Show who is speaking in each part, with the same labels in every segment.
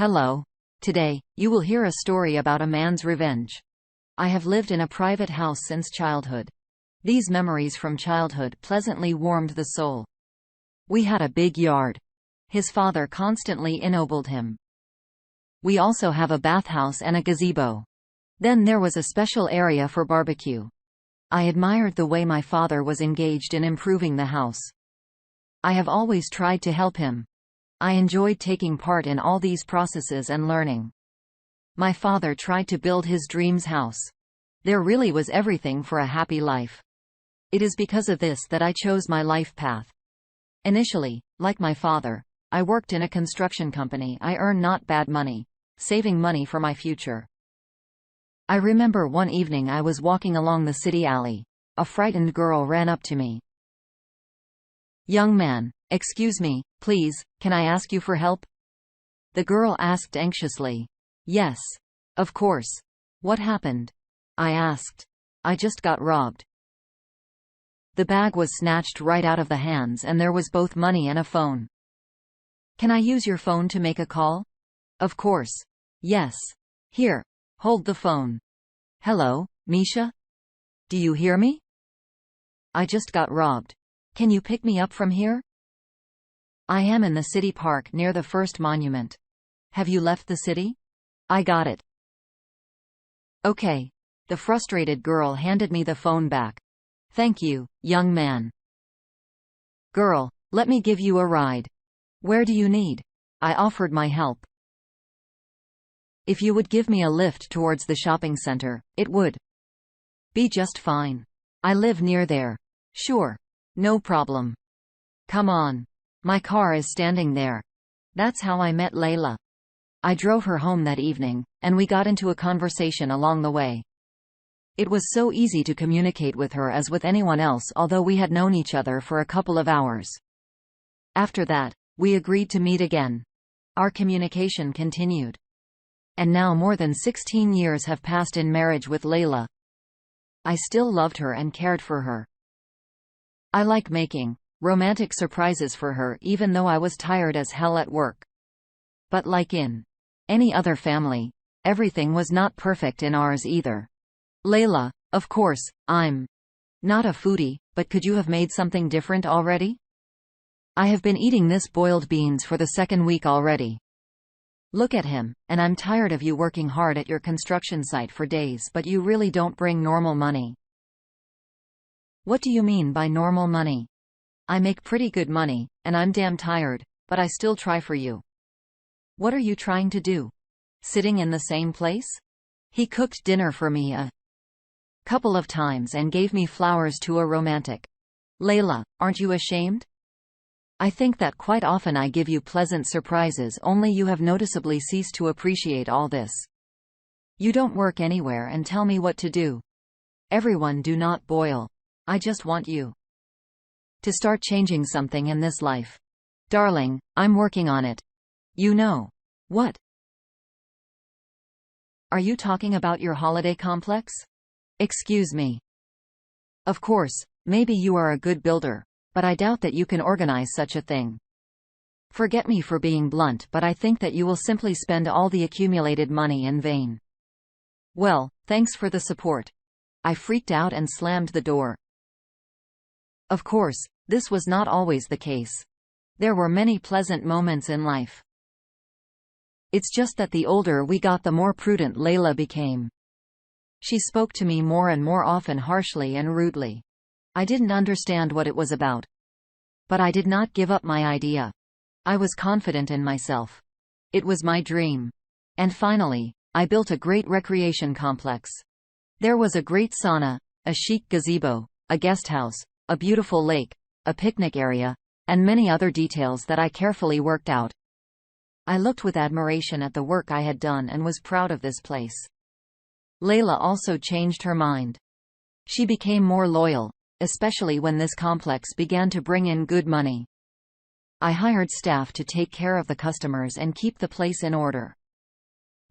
Speaker 1: Hello. Today, you will hear a story about a man's revenge. I have lived in a private house since childhood. These memories from childhood pleasantly warmed the soul. We had a big yard. His father constantly ennobled him. We also have a bathhouse and a gazebo. Then there was a special area for barbecue. I admired the way my father was engaged in improving the house. I have always tried to help him. I enjoyed taking part in all these processes and learning. My father tried to build his dreams house. There really was everything for a happy life. It is because of this that I chose my life path. Initially, like my father, I worked in a construction company. I earned not bad money, saving money for my future. I remember one evening I was walking along the city alley. A frightened girl ran up to me. "Young man, excuse me, please, can I ask you for help?" The girl asked anxiously. "Yes. Of course. What happened?" I asked. "I just got robbed." The bag was snatched right out of the hands and there was both money and a phone. "Can I use your phone to make a call?" "Of course. Yes. Here. Hold the phone. Hello, Misha? Do you hear me? I just got robbed. Can you pick me up from here? I am in the city park near the first monument. Have you left the city? I got it. Okay." The frustrated girl handed me the phone back. "Thank you, young man." "Girl, let me give you a ride. Where do you need?" I offered my help. "If you would give me a lift towards the shopping center, it would be just fine. I live near there." "Sure. No problem. Come on. My car is standing there." That's how I met Layla. I drove her home that evening, and we got into a conversation along the way. It was so easy to communicate with her as with anyone else, although we had known each other for a couple of hours. After that, we agreed to meet again. Our communication continued. And now more than 16 years have passed in marriage with Layla. I still loved her and cared for her. I like making romantic surprises for her even though I was tired as hell at work. But like in any other family, everything was not perfect in ours either. "Layla, of course, I'm not a foodie, but could you have made something different already? I have been eating this boiled beans for the second week already. Look at him, and I'm tired of you working hard at your construction site for days but you really don't bring normal money." "What do you mean by normal money? I make pretty good money, and I'm damn tired, but I still try for you." "What are you trying to do? Sitting in the same place?" He cooked dinner for me a couple of times and gave me flowers to a romantic. "Layla, aren't you ashamed? I think that quite often I give you pleasant surprises, only you have noticeably ceased to appreciate all this. You don't work anywhere and tell me what to do. Everyone do not boil. I just want you to start changing something in this life. Darling, I'm working on it. You know what? Are you talking about your holiday complex? Excuse me. Of course, maybe you are a good builder, but I doubt that you can organize such a thing. Forget me for being blunt, but I think that you will simply spend all the accumulated money in vain." "Well, thanks for the support." I freaked out and slammed the door. Of course, this was not always the case. There were many pleasant moments in life. It's just that the older we got, the more prudent Layla became. She spoke to me more and more often harshly and rudely. I didn't understand what it was about. But I did not give up my idea. I was confident in myself. It was my dream. And finally, I built a great recreation complex. There was a great sauna, a chic gazebo, a guest house, a beautiful lake, a picnic area, and many other details that I carefully worked out. I looked with admiration at the work I had done and was proud of this place. Layla also changed her mind. She became more loyal, especially when this complex began to bring in good money. I hired staff to take care of the customers and keep the place in order.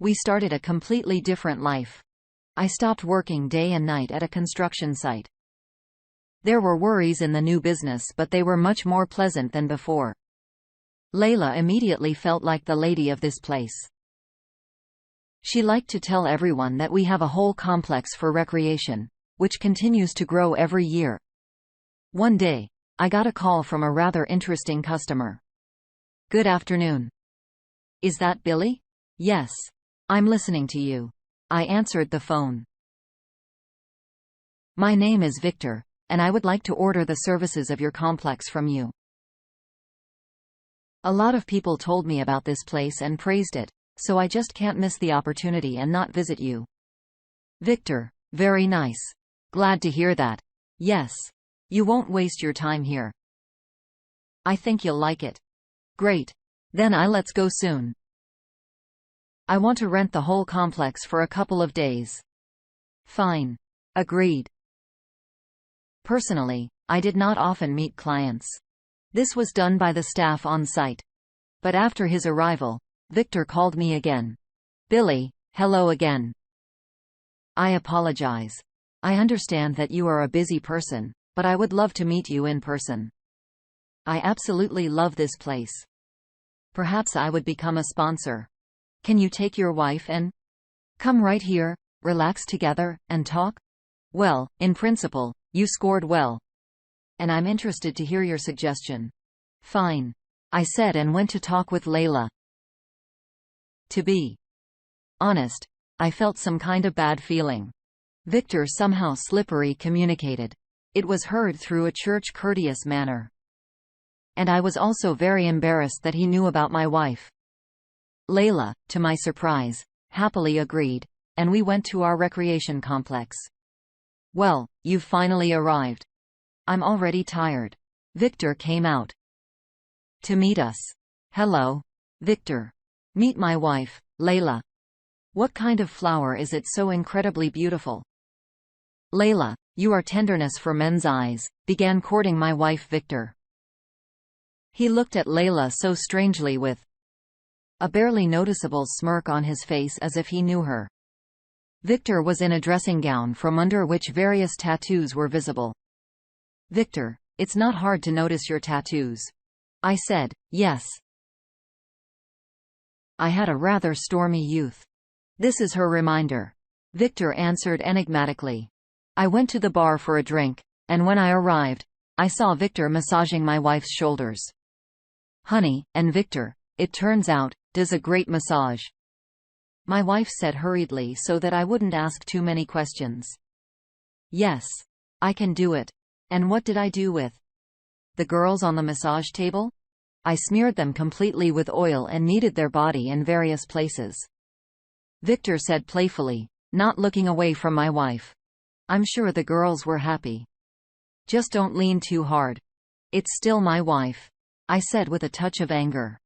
Speaker 1: We started a completely different life. I stopped working day and night at a construction site. There were worries in the new business, but they were much more pleasant than before. Layla immediately felt like the lady of this place. She liked to tell everyone that we have a whole complex for recreation, which continues to grow every year. One day, I got a call from a rather interesting customer. "Good afternoon. Is that Billy?" "Yes. I'm listening to you." I answered the phone. "My name is Victor, and I would like to order the services of your complex from you. A lot of people told me about this place and praised it, so I just can't miss the opportunity and not visit you." Victor: "Very nice. Glad to hear that. Yes. You won't waste your time here. I think you'll like it." "Great. Then let's go soon. I want to rent the whole complex for a couple of days." "Fine." Agreed. Personally, I did not often meet clients. This was done by the staff on site. But after his arrival, Victor called me again. "Billy, hello again. I apologize. I understand that you are a busy person, but I would love to meet you in person. I absolutely love this place. Perhaps I would become a sponsor. Can you take your wife and come right here, relax together, and talk? Well, in principle, you scored well. And I'm interested to hear your suggestion." "Fine," I said and went to talk with Layla. To be honest, I felt some kind of bad feeling. Victor somehow slippery communicated. It was heard through a church courteous manner. And I was also very embarrassed that he knew about my wife. Layla, to my surprise, happily agreed, and we went to our recreation complex. "Well, you've finally arrived. I'm already tired." Victor came out to meet us. "Hello, Victor. Meet my wife, Layla. What kind of flower is it so incredibly beautiful?" Layla, you are tenderness for men's eyes, began courting my wife Victor. He looked at Layla so strangely with a barely noticeable smirk on his face as if he knew her. Victor was in a dressing gown from under which various tattoos were visible. "Victor, it's not hard to notice your tattoos." I said, "Yes. I had a rather stormy youth. This is her reminder." Victor answered enigmatically. I went to the bar for a drink, and when I arrived, I saw Victor massaging my wife's shoulders. "Honey, and Victor, it turns out, does a great massage," my wife said hurriedly so that I wouldn't ask too many questions. "Yes. I can do it. And what did I do with the girls on the massage table? I smeared them completely with oil and kneaded their body in various places," Victor said playfully, not looking away from my wife. "I'm sure the girls were happy. Just don't lean too hard. It's still my wife," I said with a touch of anger.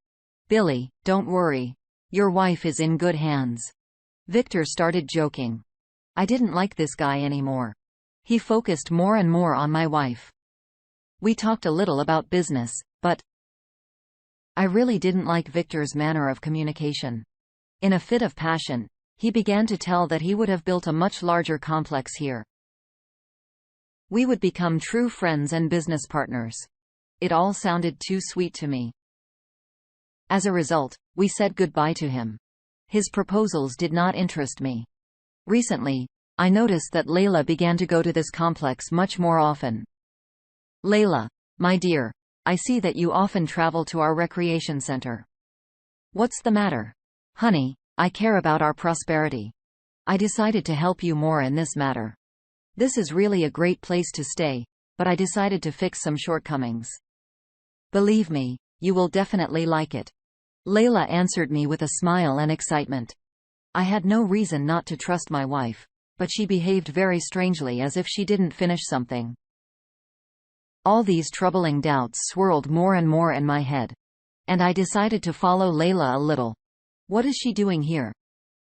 Speaker 1: "Billy, don't worry. Your wife is in good hands." Victor started joking. I didn't like this guy anymore. He focused more and more on my wife. We talked a little about business, but I really didn't like Victor's manner of communication. In a fit of passion, he began to tell that he would have built a much larger complex here. We would become true friends and business partners. It all sounded too sweet to me. As a result, we said goodbye to him. His proposals did not interest me. Recently, I noticed that Layla began to go to this complex much more often. "Layla, my dear, I see that you often travel to our recreation center. What's the matter?" "Honey, I care about our prosperity. I decided to help you more in this matter. This is really a great place to stay, but I decided to fix some shortcomings. Believe me, you will definitely like it." Layla answered me with a smile and excitement. I had no reason not to trust my wife, but she behaved very strangely as if she didn't finish something. All these troubling doubts swirled more and more in my head. And I decided to follow Layla a little. What is she doing here?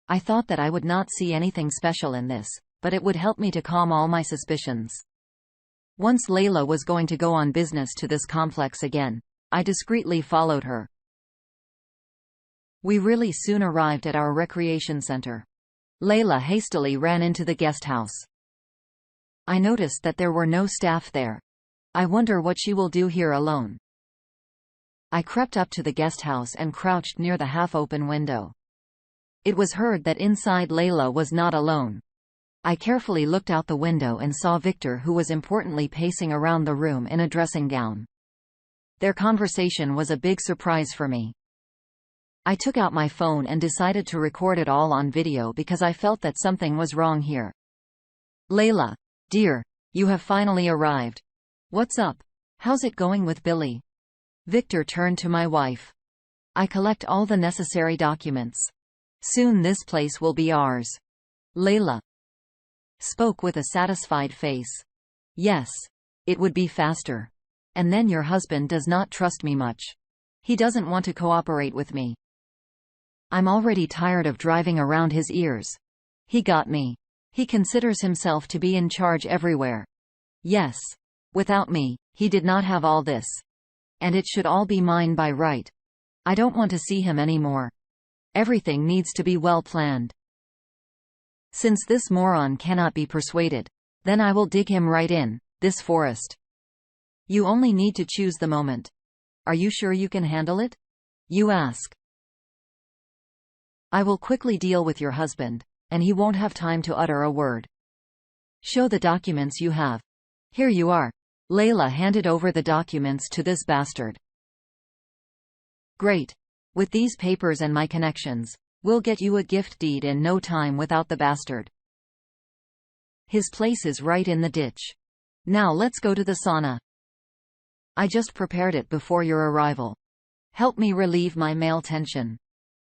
Speaker 1: I thought that I would not see anything special in this, but it would help me to calm all my suspicions. Once Layla was going to go on business to this complex again, I discreetly followed her. We really soon arrived at our recreation center. Layla hastily ran into the guest house. I noticed that there were no staff there. I wonder what she will do here alone. I crept up to the guest house and crouched near the half-open window. It was heard that inside Layla was not alone. I carefully looked out the window and saw Victor, who was importantly pacing around the room in a dressing gown. Their conversation was a big surprise for me. I took out my phone and decided to record it all on video because I felt that something was wrong here. Layla, dear, you have finally arrived. What's up? How's it going with Billy? Victor turned to my wife. I collect all the necessary documents. Soon this place will be ours. Layla spoke with a satisfied face. Yes. It would be faster. And then your husband does not trust me much. He doesn't want to cooperate with me. I'm already tired of driving around his ears. He got me. He considers himself to be in charge everywhere. Yes. Without me, he did not have all this. And it should all be mine by right. I don't want to see him anymore. Everything needs to be well planned. Since this moron cannot be persuaded, then I will dig him right in, this forest. You only need to choose the moment. Are you sure you can handle it? You ask. I will quickly deal with your husband, and he won't have time to utter a word. Show the documents you have. Here you are. Layla handed over the documents to this bastard. Great. With these papers and my connections, we'll get you a gift deed in no time without the bastard. His place is right in the ditch. Now let's go to the sauna. I just prepared it before your arrival. Help me relieve my male tension.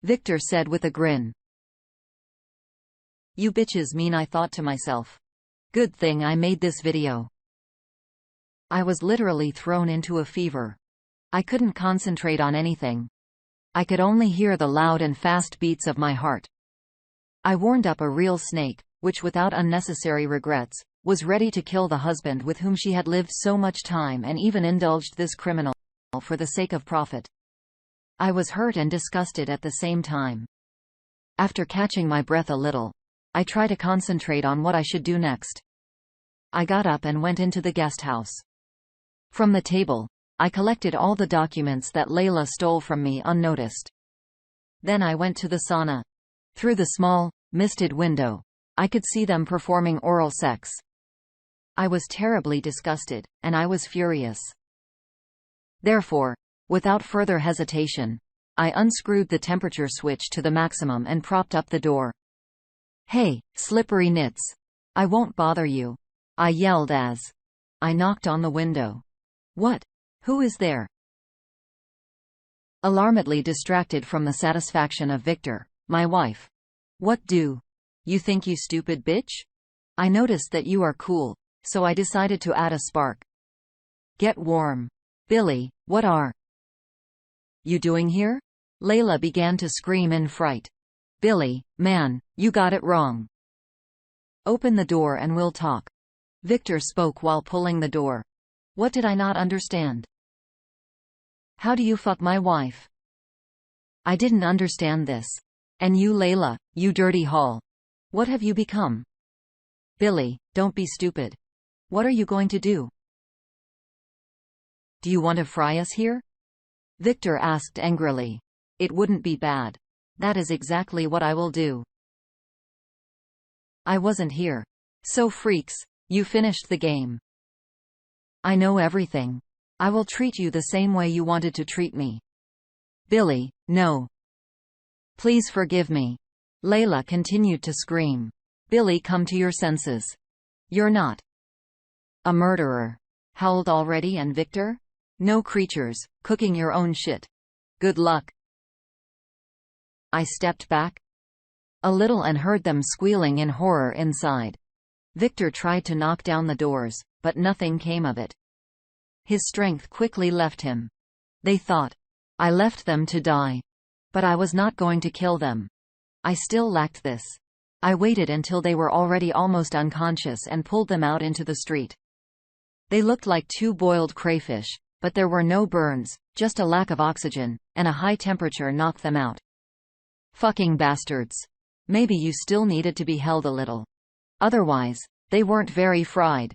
Speaker 1: Victor said with a grin. You bitches mean, I thought to myself. Good thing I made this video. I was literally thrown into a fever. I couldn't concentrate on anything. I could only hear the loud and fast beats of my heart. I warmed up a real snake, which without unnecessary regrets, was ready to kill the husband with whom she had lived so much time, and even indulged this criminal for the sake of profit. I was hurt and disgusted at the same time. After catching my breath a little, I tried to concentrate on what I should do next. I got up and went into the guest house. From the table, I collected all the documents that Layla stole from me unnoticed. Then I went to the sauna. Through the small, misted window, I could see them performing oral sex. I was terribly disgusted, and I was furious. Therefore, without further hesitation, I unscrewed the temperature switch to the maximum and propped up the door. Hey, slippery nits! I won't bother you, I yelled as I knocked on the window. What? Who is there? Alarmedly distracted from the satisfaction of Victor, my wife. What do you think, you stupid bitch? I noticed that you are cool, so I decided to add a spark. Get warm. Billy, what are you doing here? Layla began to scream in fright. Billy, man, you got it wrong. Open the door and we'll talk. Victor spoke while pulling the door. What did I not understand? How do you fuck my wife? I didn't understand this. And you, Layla, you dirty hall. What have you become? Billy, don't be stupid. What are you going to do? Do you want to fry us here? Victor asked angrily. It wouldn't be bad. That is exactly what I will do. I wasn't here. So freaks, you finished the game. I know everything. I will treat you the same way you wanted to treat me. Billy, no. Please forgive me. Layla continued to scream. Billy, come to your senses. You're not a murderer. How old already? And Victor? No creatures, cooking your own shit. Good luck. I stepped back a little and heard them squealing in horror inside. Victor tried to knock down the doors, but nothing came of it. His strength quickly left him. They thought I left them to die. But I was not going to kill them. I still lacked this. I waited until they were already almost unconscious and pulled them out into the street. They looked like two boiled crayfish, but there were no burns, just a lack of oxygen, and a high temperature knocked them out. Fucking bastards. Maybe you still needed to be held a little. Otherwise, they weren't very fried.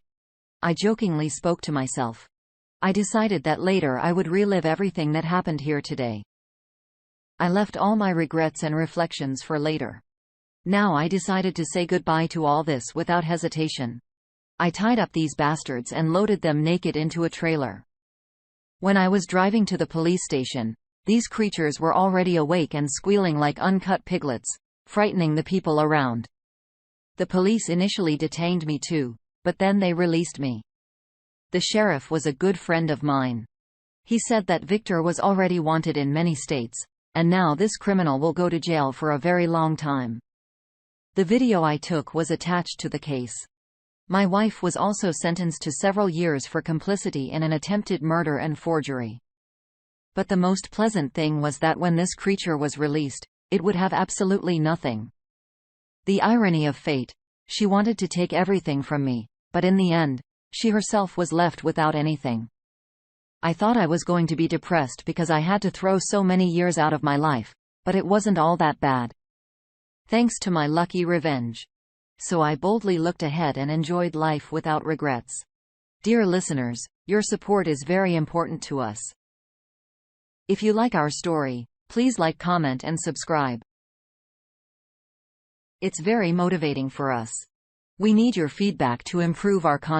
Speaker 1: I jokingly spoke to myself. I decided that later I would relive everything that happened here today. I left all my regrets and reflections for later. Now I decided to say goodbye to all this without hesitation. I tied up these bastards and loaded them naked into a trailer. When I was driving to the police station, these creatures were already awake and squealing like uncut piglets, frightening the people around. The police initially detained me too, but then they released me. The sheriff was a good friend of mine. He said that Victor was already wanted in many states, and now this criminal will go to jail for a very long time. The video I took was attached to the case. My wife was also sentenced to several years for complicity in an attempted murder and forgery. But the most pleasant thing was that when this creature was released, it would have absolutely nothing. The irony of fate. She wanted to take everything from me, but in the end, she herself was left without anything. I thought I was going to be depressed because I had to throw so many years out of my life, but it wasn't all that bad. Thanks to my lucky revenge. So I boldly looked ahead and enjoyed life without regrets. Dear listeners, your support is very important to us. If you like our story, please like, comment, and subscribe. It's very motivating for us. We need your feedback to improve our content.